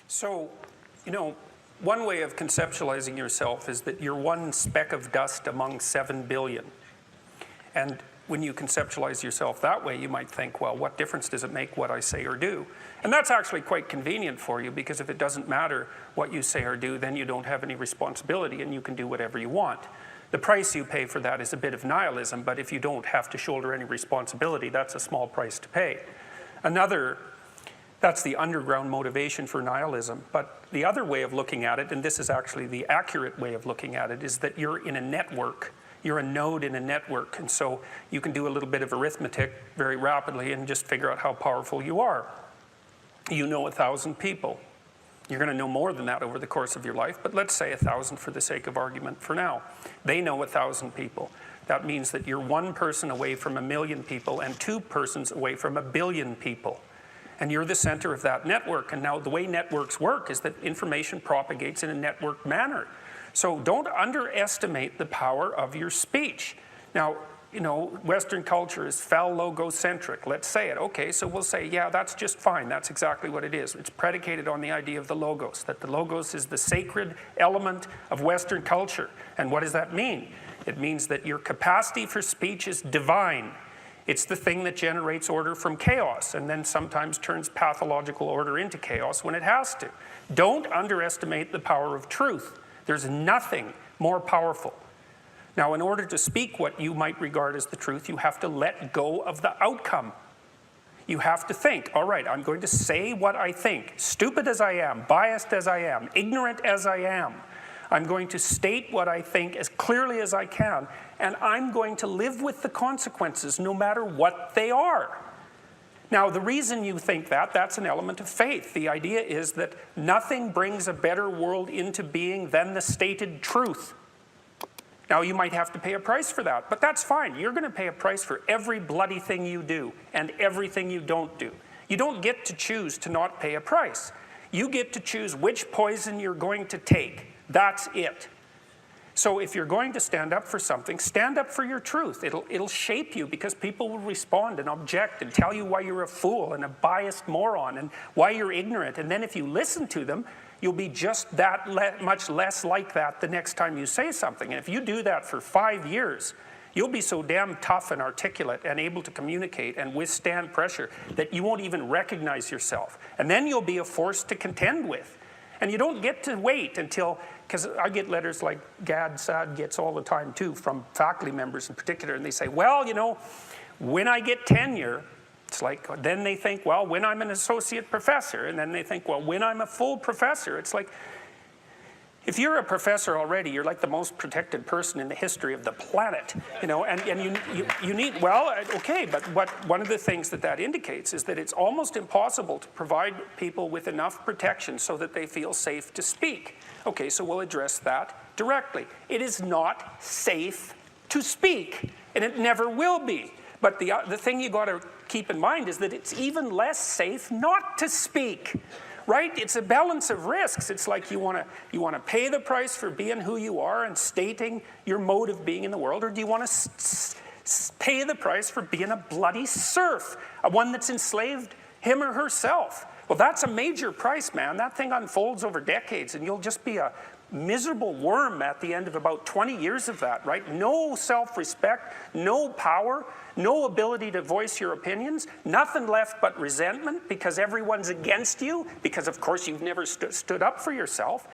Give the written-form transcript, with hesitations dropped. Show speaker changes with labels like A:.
A: So, you know, one way of conceptualizing yourself is that you're one speck of dust among 7 billion. And when you conceptualize yourself that way, you might think, well, what difference does it make what I say or do? And that's actually quite convenient for you, because if it doesn't matter what you say or do, then you don't have any responsibility and you can do whatever you want. The price you pay for that is a bit of nihilism, but if you don't have to shoulder any responsibility, that's a small price to pay. That's the underground motivation for nihilism. But the other way of looking at it, and this is actually the accurate way of looking at it, is that you're in a network. You're a node in a network, and so you can do a little bit of arithmetic very rapidly and just figure out how powerful you are. You know 1,000 people. You're going to know more than that over the course of your life, but let's say 1,000 for the sake of argument for now. They know 1,000 people. That means that you're one person away from 1 million people and 2 persons away from 1 billion people. And you're the center of that network. And now the way networks work is that information propagates in a network manner. So don't underestimate the power of your speech. Now, you know, Western culture is phallogocentric. Let's say it. Okay, so we'll say, yeah, that's just fine. That's exactly what it is. It's predicated on the idea of the logos, that the logos is the sacred element of Western culture. And what does that mean? It means that your capacity for speech is divine. It's the thing that generates order from chaos and then sometimes turns pathological order into chaos when it has to. Don't underestimate the power of truth. There's nothing more powerful. Now, in order to speak what you might regard as the truth, you have to let go of the outcome. You have to think, all right, I'm going to say what I think, stupid as I am, biased as I am, ignorant as I am. I'm going to state what I think as clearly as I can, and I'm going to live with the consequences no matter what they are. Now, the reason you think that, that's an element of faith. The idea is that nothing brings a better world into being than the stated truth. Now, you might have to pay a price for that, but that's fine. You're going to pay a price for every bloody thing you do and everything you don't do. You don't get to choose to not pay a price. You get to choose which poison you're going to take. That's it. So if you're going to stand up for something, stand up for your truth. It'll shape you, because people will respond and object and tell you why you're a fool and a biased moron and why you're ignorant. And then if you listen to them, you'll be just that much less like that the next time you say something. And if you do that for 5 years, you'll be so damn tough and articulate and able to communicate and withstand pressure that you won't even recognize yourself. And then you'll be a force to contend with. And you don't get to wait until, because I get letters like Gad Saad gets all the time too, from faculty members in particular, and they say, well, you know, when I get tenure, it's like, then they think, well, when I'm an associate professor, and then they think, well, when I'm a full professor. It's like, if you're a professor already, you're like the most protected person in the history of the planet, you know, and you need, well, okay, but one of the things that indicates is that it's almost impossible to provide people with enough protection so that they feel safe to speak. Okay, so we'll address that directly. It is not safe to speak, and it never will be. But the thing you got to keep in mind is that it's even less safe not to speak. Right? It's a balance of risks. It's like you want to pay the price for being who you are and stating your mode of being in the world, or do you want to pay the price for being a bloody serf, one that's enslaved him or herself? Well, that's a major price, man. That thing unfolds over decades, and you'll just be a miserable worm at the end of about 20 years of that, right? No self-respect, no power, no ability to voice your opinions, nothing left but resentment because everyone's against you, because of course you've never stood up for yourself.